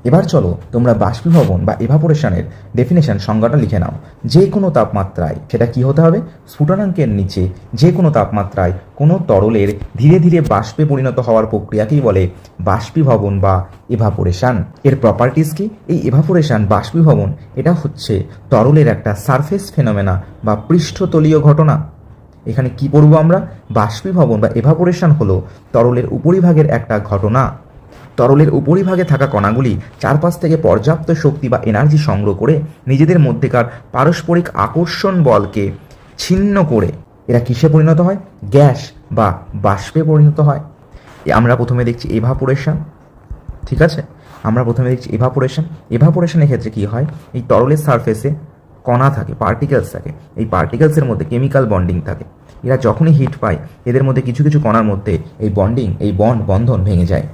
এবার চলো তোমরা বাষ্পীভবন বা এভাপোরেশনের ডেফিনেশন, সংজ্ঞাটা লিখে নাও। যে কোনো তাপমাত্রায়, সেটা কি হতে হবে, স্ফুটনাঙ্কের নিচে যে কোনো তাপমাত্রায় কোনো তরলের ধীরে ধীরে বাষ্পে পরিণত হওয়ার প্রক্রিয়াকেই বলে বাষ্পীভবন বা এভাপোরেশন। এর প্রপার্টিজ কি, এই এভাপোরেশন, বাষ্পীভবন, এটা হচ্ছে তরলের একটা সারফেস ফেনোমেনা বা পৃষ্ঠতলীয় ঘটনা। এখানে কি পড়ব আমরা, বাষ্পীভবন বা এভাপোরেশন হলো তরলের উপরিভাগের একটা ঘটনা। তরলের উপরিভাগে থাকা কণাগুলি চারপাশ থেকে পর্যাপ্ত শক্তি বা এনার্জি সংগ্রহ করে নিজেদের মধ্যেকার পারস্পরিক আকর্ষণ বলকে ছিন্ন করে এরা কিসে পরিণত হয়, গ্যাস বা বাষ্পে পরিণত হয়। আমরা প্রথমে দেখছি এভাপোরেশন, ঠিক আছে, আমরা প্রথমে দেখছি এভাপোরেশন। এভাপোরেশনের ক্ষেত্রে কি হয়, এই তরলের সারফেসে কণা থাকে, পার্টিকেলস থাকে, এই পার্টিকেলসের মধ্যে কেমিক্যাল বন্ডিং থাকে। এরা যখনই হিট পায়, এদের মধ্যে কিছু কিছু কণার মধ্যে এই বন্ডিং, এই বন্ধন ভেঙে যায়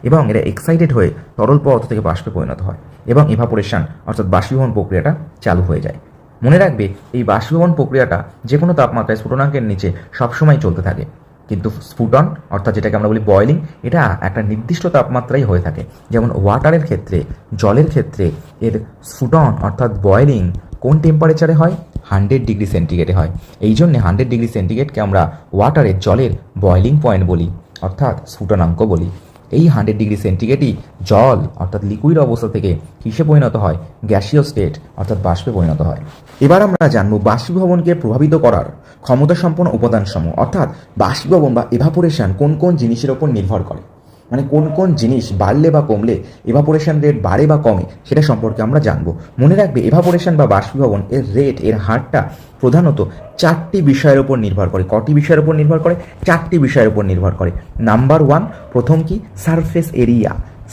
এবং এরা এক্সাইটেড হয়ে তরল পদার্থ থেকে বাষ্পে পরিণত হয় এবং এভাপোরেশন অর্থাৎ বাষ্পীভবন প্রক্রিয়াটা চালু হয়ে যায়। মনে রাখবে এই বাষ্পীভবন প্রক্রিয়াটা যে কোনো তাপমাত্রায় স্ফুটনাঙ্কের নিচে সবসময় চলতে থাকে, কিন্তু স্ফুটন অর্থাৎ যেটাকে আমরা বলি বয়েলিং, এটা একটা নির্দিষ্ট তাপমাত্রায় হয়ে থাকে। যেমন ওয়াটারের ক্ষেত্রে, জলের ক্ষেত্রে এর স্ফুটন অর্থাৎ বয়েলিং কোন টেম্পারেচারে হয়, 100 ডিগ্রি সেন্টিগ্রেডে হয়। এই জন্যে 100 ডিগ্রি সেন্টিগ্রেডকে আমরা ওয়াটারের, জলের বয়েলিং পয়েন্ট বলি অর্থাৎ স্ফুটনাঙ্ক বলি। এই 100 ডিগ্রি সেন্টিগ্রেডই জল অর্থাৎ লিকুইড অবস্থা থেকে কিসে পরিণত হয়, গ্যাসীয় স্টেট অর্থাৎ বাষ্পে পরিণত হয়। এবার আমরা জানবো বাষ্পীভবনকে প্রভাবিত করার ক্ষমতাসম্পন্ন উপাদানসমূহ, অর্থাৎ বাষ্পীভবন বা এভাপোরেশন কোন কোন জিনিসের ওপর নির্ভর করে, মানে কোন কোন জিনিস বাড়লে বা কমলে এভাপোরেশন রেট বাড়ে বা কমে, সেটা সম্পর্কে আমরা জানবো। মনে রাখবে এভাপোরেশন বা বাষ্পীভবন এর রেট, এর হারটা প্রধানত 4টি বিষয়ের উপর নির্ভর করে। কটি বিষয়ের উপর নির্ভর করে, 4টি বিষয়ের উপর নির্ভর করে। নাম্বার 1, প্রথম কি, surface area.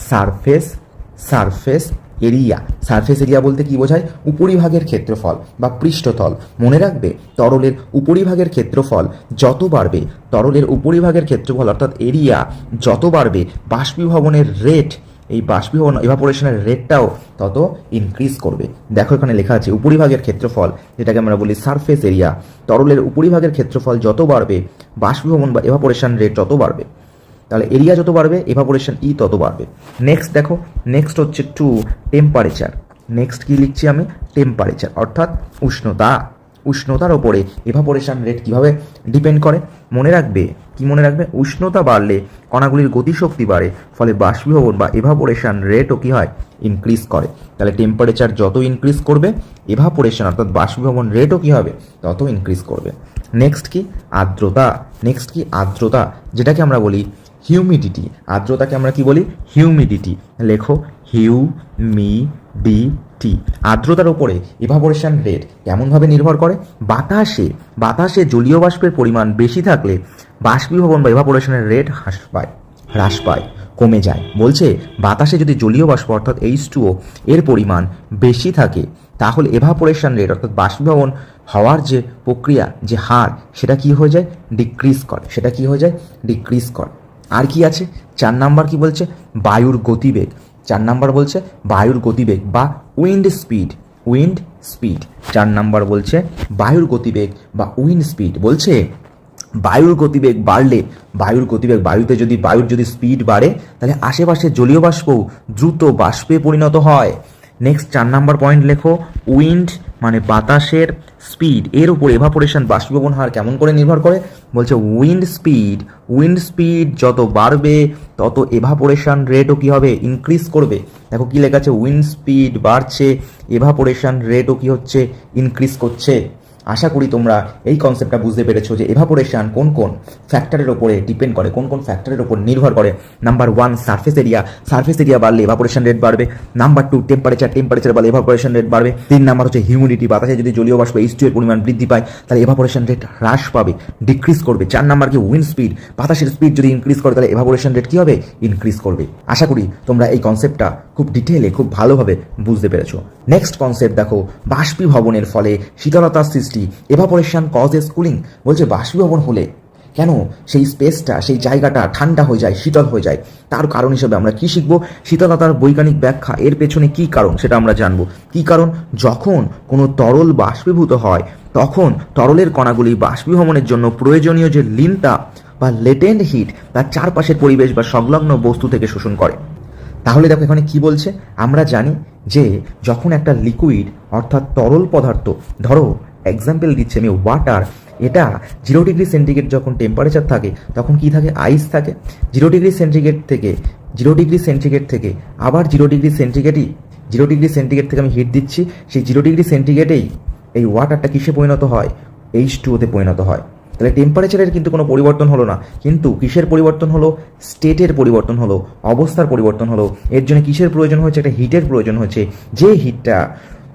Surface area, surface area বলতে কি বোঝায়, উপরিভাগের ক্ষেত্রফল বা পৃষ্ঠতল। মনে রাখবে তরলের উপরিভাগের ক্ষেত্রফল যত বাড়বে, তরলের উপরিভাগের ক্ষেত্রফল অর্থাৎ এরিয়া যত বাড়বে, বাষ্পীভবনের রেট, এই বাষ্পীভবন এভাপোরেশনের রেটটাও তত ইনক্রিজ করবে। দেখো এখানে লেখা আছে উপরিভাগের ক্ষেত্রফল, যেটাকে আমরা বলি সারফেস এরিয়া। তরলের উপরিভাগের ক্ষেত্রফল যত বাড়বে, বাষ্পীভবন বা এভাপোরেশন রেট তত বাড়বে। তাহলে এরিয়া যত বাড়বে, এভাপোরেশন তত বাড়বে। নেক্সট দেখো, নেক্সট হচ্ছে 2, টেম্পারেচার। নেক্সট কি লিখছি আমি, টেম্পারেচার অর্থাৎ উষ্ণতা। উষ্ণতার ওপরে এভাপোরেশন রেট কিভাবে ডিপেন্ড করে, মনে রাখবে, কি মনে রাখবে, উষ্ণতা বাড়লে কণাগুলির গতিশক্তি বাড়ে, ফলে বাষ্পীভবন বা এভাপোরেশন রেটও কি হয়, ইনক্রিজ করে। তাহলে টেম্পারেচার যত ইনক্রিজ করবে, এভাপোরেশন অর্থাৎ বাষ্পীভবন রেটও কি হবে, তত ইনক্রিজ করবে। নেক্সট কি, আর্দ্রতা। নেক্সট কি, আর্দ্রতা, যেটাকে আমরা বলি হিউমিডিটি। আর্দ্রতাকে আমরা কি বলি, হিউমিডিটি। লেখো হিউমিডিটি। আর্দ্রতার উপরে এভাপোরেশন রেট কেমনভাবে নির্ভর করে, বাতাসে জলীয় বাষ্পের পরিমাণ বেশি থাকলে বাষ্পীভবন বা এভাপোরেশনের রেট হ্রাস পায়। কমে যায়। বলছে বাতাসে যদি জলীয় বাষ্প অর্থাৎ H2O এর পরিমাণ বেশি থাকে তাহলে এভাপোরেশন রেট অর্থাৎ বাষ্পীভবন হওয়ার যে প্রক্রিয়া, যে হার, সেটা কি হয়ে যায়? ডিক্রিজ করে। সেটা কি হয়ে যায়? ডিক্রিজ করে। আর কি আছে? 4 নাম্বার কি বলছে? বায়ুর গতিবেগ। 4 নাম্বার বলছে বায়ুর গতিবেগ বা wind speed. Wind speed 4 number বলছে বায়ুর গতিবেগ বা উইন্ড স্পিড। বলছে বায়ুর গতিবেগ বাড়লে, বায়ুতে যদি বায়ুর যদি স্পিড বাড়ে তাহলে আশেপাশে জলীয় বাষ্পও দ্রুত বাষ্পে পরিণত হয়। নেক্সট 4 নাম্বার পয়েন্ট লেখো, উইন্ড মানে বাতাসের স্পিড এর উপর এভাপোরেশন বাষ্পীভবন হার কেমন করে নির্ভর করে? বলছে উইন্ড স্পিড যত বাড়বে তত এভাপোরেশন রেটও কি হবে? ইনক্রিজ করবে। দেখো কি লেখা আছে, উইন্ড স্পিড বাড়ছে, এভাপোরেশন রেটও কি হচ্ছে? ইনক্রিজ করছে। আশা করি তোমরা এই কনসেপ্টটা বুঝতে পেরেছো যে এভাপোরেশন কোন কোন ফ্যাক্টরের ওপরে ডিপেন্ড করে, কোন কোন ফ্যাক্টরের ওপর নির্ভর করে। নাম্বার 1 সারফেস এরিয়া বাড়লে এভাপোরেশন রেট বাড়বে। নাম্বার 2 টেম্পারেচার বাড়লে এভাপোরেশন রেট বাড়বে। 3 নাম্বার হচ্ছে হিউমিডিটি, বাতাসে যদি জলীয় বাষ্প H2 এর পরিমাণ বৃদ্ধি পায় তাহলে এভাপোরেশন রেট হ্রাস পাবে, ডিক্রিজ করবে। 4 নাম্বার কি উইন্ড স্পিড, বাতাসের স্পিড যদি ইনক্রিজ করে তাহলে এভাপোরেশন রেট কি হবে? ইনক্রিজ করবে। আশা করি তোমরা এই কনসেপ্টটা খুব ডিটেইলে, খুব ভালোভাবে বুঝতে পেরেছো। নেক্সট কনসেপ্ট দেখো, বাষ্পীভবনের ফলে শীতলতার সৃষ্টি। Evaporation causes cooling. বলছে বাষ্পীভবন হলে কেন সেই স্পেসটা, সেই জায়গাটা ঠান্ডা হয়ে যায়, শীতল হয়ে যায়? তার কারণ হিসেবে আমরা কি শিখবো? শীতলতার বৈজ্ঞানিক ব্যাখ্যা, এর পেছনে কি কারণ সেটা আমরা জানবো। কি কারণ? যখন কোনো তরল বাষ্পীভূত হয় তখন তরলের কণাগুলি বাষ্পীভবনের জন্য প্রয়োজনীয় যে লিন তাপ বা লেটেন্ট হিট তার চারপাশের পরিবেশ বা সংলগ্ন বস্তু থেকে শোষণ করে। তাহলে দেখো এখানে কি বলছে, আমরা জানি যে যখন একটা লিকুইড অর্থাৎ তরল পদার্থ, ধরো এক্সাম্পল দিচ্ছি আমি ওয়াটার, এটা 0 ডিগ্রি সেন্টিগ্রেড যখন টেম্পারেচার থাকে তখন কি থাকে? আইস থাকে। 0 ডিগ্রি সেন্টিগ্রেড থেকে আবার 0 ডিগ্রি সেন্টিগ্রেড থেকে আমি হিট দিচ্ছি, সেই 0 ডিগ্রি সেন্টিগ্রেডেই এই ওয়াটারটা কিসে পরিণত হয়? H2O তে পরিণত হয়। তাহলে টেম্পারেচারের কিন্তু কোনো পরিবর্তন হলো না, কিন্তু কিসের পরিবর্তন হলো? স্টেটের পরিবর্তন হলো, অবস্থার পরিবর্তন হলো। এর জন্য কিসের প্রয়োজন হয়েছে? একটা হিটের প্রয়োজন হয়েছে, যে হিটটা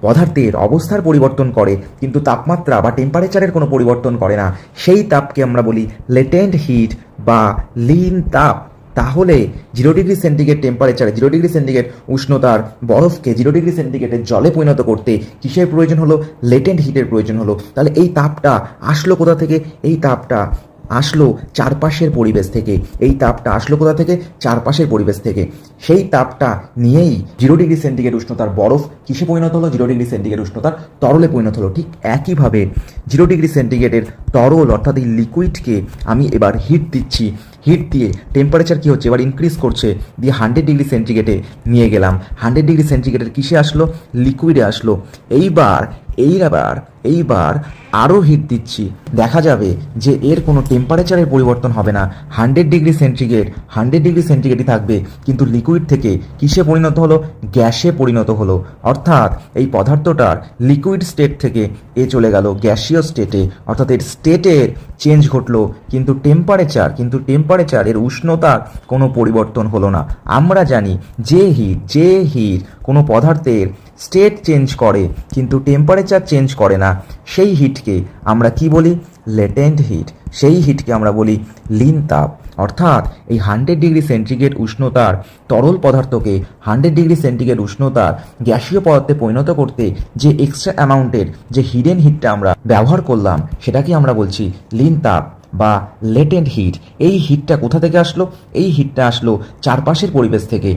পদার্থের অবস্থার পরিবর্তন করে কিন্তু তাপমাত্রা বা টেম্পারেচারের কোনো পরিবর্তন করে না। সেই তাপকে আমরা বলি লেটেন্ট হিট বা লিন তাপ। তাহলে 0 ডিগ্রি সেন্টিগ্রেড টেম্পারেচারে, 0 ডিগ্রি সেন্টিগ্রেড উষ্ণতার বরফকে 0 ডিগ্রি সেন্টিগ্রেডের জলে পরিণত করতে কিসের প্রয়োজন হলো? লেটেন্ট হিটের প্রয়োজন হলো। তাহলে এই তাপটা আসলো কোথা থেকে? এই তাপটা আসলো চারপাশের পরিবেশ থেকে। এই তাপটা আসলো কোথা থেকে? চারপাশের পরিবেশ থেকে। সেই তাপটা নিয়েই 0 ডিগ্রি সেন্টিগ্রেড উষ্ণতার বরফ কিসে পরিণত হলো? 0 ডিগ্রি সেন্টিগ্রেড উষ্ণতার তরলে পরিণত হলো। ঠিক একইভাবে 0 ডিগ্রি সেন্টিগ্রেডের তরল অর্থাৎ এই লিকুইডকে আমি এবার হিট দিচ্ছি, হিট দিয়ে টেম্পারেচার কি হচ্ছে? এবার ইনক্রিজ করছে, দিয়ে 100 ডিগ্রি সেন্টিগ্রেডে নিয়ে গেলাম। 100 ডিগ্রি সেন্টিগ্রেডের কিসে আসলো? লিকুইডে আসলো। এইবার আরও হিট দিচ্ছি, দেখা যাবে যে এর কোনো টেম্পারেচারের পরিবর্তন হবে না। 100 ডিগ্রি সেন্টিগ্রেডই থাকবে, কিন্তু লিকুইড থেকে কিসে পরিণত হলো? গ্যাসে পরিণত হলো। অর্থাৎ এই পদার্থটার লিকুইড স্টেট থেকে এ চলে গেল গ্যাসীয় স্টেটে, অর্থাৎ এর স্টেটের চেঞ্জ ঘটলো, কিন্তু টেম্পারেচারের উষ্ণতার কোনো পরিবর্তন হলো না। আমরা জানি যে হিট কোনো পদার্থের স্টেট চেঞ্জ করে কিন্তু টেম্পারেচার চেঞ্জ করে না, সেই হিটকে আমরা কি বলি? Latent heat. সেই হিটকে আমরা বলি লিন তাপ। অর্থাৎ এই 100 ডিগ্রি সেন্টিগ্রেড উষ্ণতার তরল পদার্থকে 100 ডিগ্রি সেন্টিগ্রেড উষ্ণতার গ্যাসীয় পদার্থে পরিণত করতে যে এক্সট্রা অ্যামাউন্টের যে হিডেন হিটটা আমরা ব্যবহার করলাম সেটাকে আমরা বলছি লিন তাপ বা লেটেন্ট হিট। এই হিটটা কোথা থেকে আসলো? এই হিটটা আসলো চারপাশের পরিবেশ থেকে।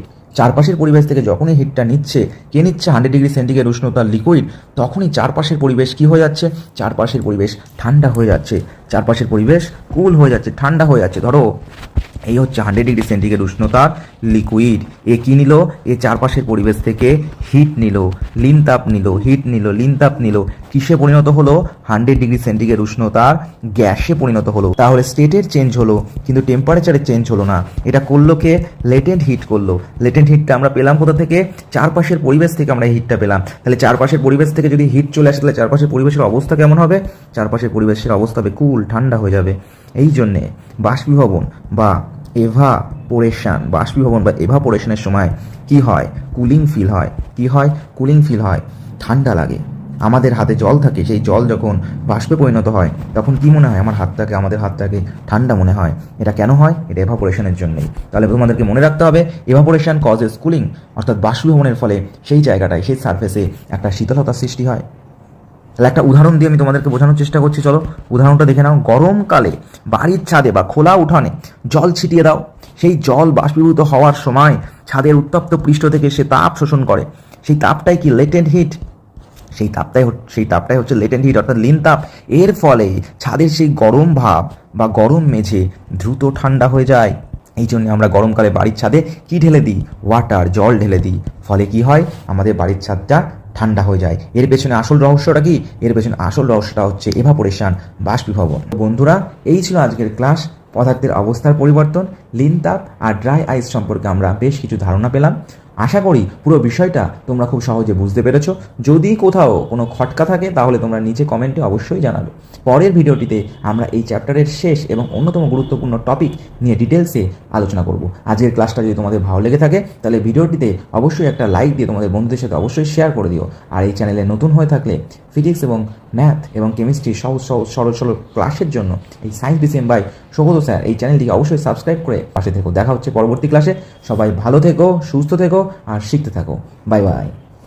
যখন এই হিটটা নিচ্ছে, কে নিচ্ছে? 100 ডিগ্রি সেন্টিগ্রেড উষ্ণতার লিকুইড। তখনই চারপাশের পরিবেশ কি হয়ে যাচ্ছে? চারপাশের পরিবেশ ঠান্ডা হয়ে যাচ্ছে, চারপাশের পরিবেশ কুল হয়ে যাচ্ছে, ঠান্ডা হয়ে যাচ্ছে। ধরো এই হচ্ছে 100 ডিগ্রি সেন্টিগ্রেড উষ্ণতার লিকুইড, এ কি নিল? এ চারপাশের পরিবেশ থেকে হিট নিল, লিন তাপ নিল, লিন তাপ নিল। কিসে পরিণত হলো? 100 ডিগ্রি সেন্টিগ্রেড উষ্ণতার গ্যাসে পরিণত হলো। তাহলে স্টেটের চেঞ্জ হলো কিন্তু টেম্পারেচারের চেঞ্জ হলো না। এটা করলো কে? লেটেন্ট হিট করলো। লেটেন্ট হিটটা আমরা পেলাম কোথা থেকে? চারপাশের পরিবেশ থেকে আমরা এই হিটটা পেলাম। তাহলে চারপাশের পরিবেশ থেকে যদি হিট চলে আসে তাহলে চারপাশের পরিবেশের অবস্থা কেমন হবে? চারপাশের পরিবেশের অবস্থা হবে কুল, ঠান্ডা হয়ে যাবে। এই জন্যে বাষ্পীভবন বা এভাপোরেশনের সময় কি হয়? কুলিং ফিল হয়। কি হয়? কুলিং ফিল হয়, ঠান্ডা লাগে। আমাদের হাতে জল থাকে, সেই জল যখন বাষ্পে পরিণত হয় তখন কি মনে হয়? আমাদের হাতটাকে ঠান্ডা মনে হয়। এটা কেন হয়? এটা এভাপোরেশনের জন্যই। তাহলে তোমাদেরকে মনে রাখতে হবে, এভাপোরেশন কজেস কুলিং, অর্থাৎ বাষ্পীভবনের ফলে সেই জায়গাটায়, সেই সারফেসে একটা শীতলতার সৃষ্টি হয়। তাহলে একটা উদাহরণ দিয়ে আমি তোমাদেরকে বোঝানোর চেষ্টা করছি। চলো উদাহরণটা দেখে নাও। গরমকালে বাড়ির ছাদে বা খোলা উঠানে জল ছিটিয়ে দাও। সেই জল বাষ্পীভূত হওয়ার সময় ছাদের উত্তপ্ত পৃষ্ঠ থেকে সে তাপ শোষণ করে। সেই তাপটাই কি? Latent heat. সেই তাপটাই হচ্ছে লেটেন্ট হিট, অর্থাৎ লীন তাপ। এর ফলে ছাদের সেই গরম ভাব বা গরম মেঝে দ্রুত ঠান্ডা হয়ে যায়। এই জন্য আমরা গরমকালে বাড়ির ছাদে কি ঢেলে দিই? ওয়াটার, জল ঢেলে দিই। ফলে কি হয়? আমাদের বাড়ির ছাদটা ঠান্ডা হয়ে যায়। এর পেছনে আসল রহস্যটা কি? এর পেছনে আসল রহস্যটা হচ্ছে এভাপোরেশন, বাষ্পীভবন। বন্ধুরা, এই ছিল আজকের ক্লাস। পদার্থের অবস্থার পরিবর্তন, লীন তাপ আর ড্রাই আইস সম্পর্কে আমরা বেশ কিছু ধারণা পেলাম। আশা করি পুরো বিষয়টা তোমরা খুব সহজে বুঝতে পেরেছো। যদি কোথাও কোনো খটকা থাকে তাহলে তোমরা নিচে কমেন্টে অবশ্যই জানাবে। পরের ভিডিওটিতে আমরা এই চ্যাপ্টারের শেষ এবং অন্যতম গুরুত্বপূর্ণ টপিক নিয়ে ডিটেলসে আলোচনা করব। আজকের ক্লাসটা যদি তোমাদের ভালো লেগে থাকে তাহলে ভিডিওটিতে অবশ্যই একটা লাইক দিয়ে তোমাদের বন্ধুদের সাথে অবশ্যই শেয়ার করে দিও। আর এই চ্যানেলে নতুন হয়ে থাকলে ফিজিক্স এবং ম্যাথ এবং কেমিস্ট্রি সহজ সরল ক্লাসের জন্য এই science BCM by Sougata sir এই চ্যানেলটিকে অবশ্যই সাবস্ক্রাইব করে পাশে থেকো। দেখা হচ্ছে পরবর্তী ক্লাসে। সবাই ভালো থেকো, সুস্থ থেকো আর শিখতে থাকো। Bye bye.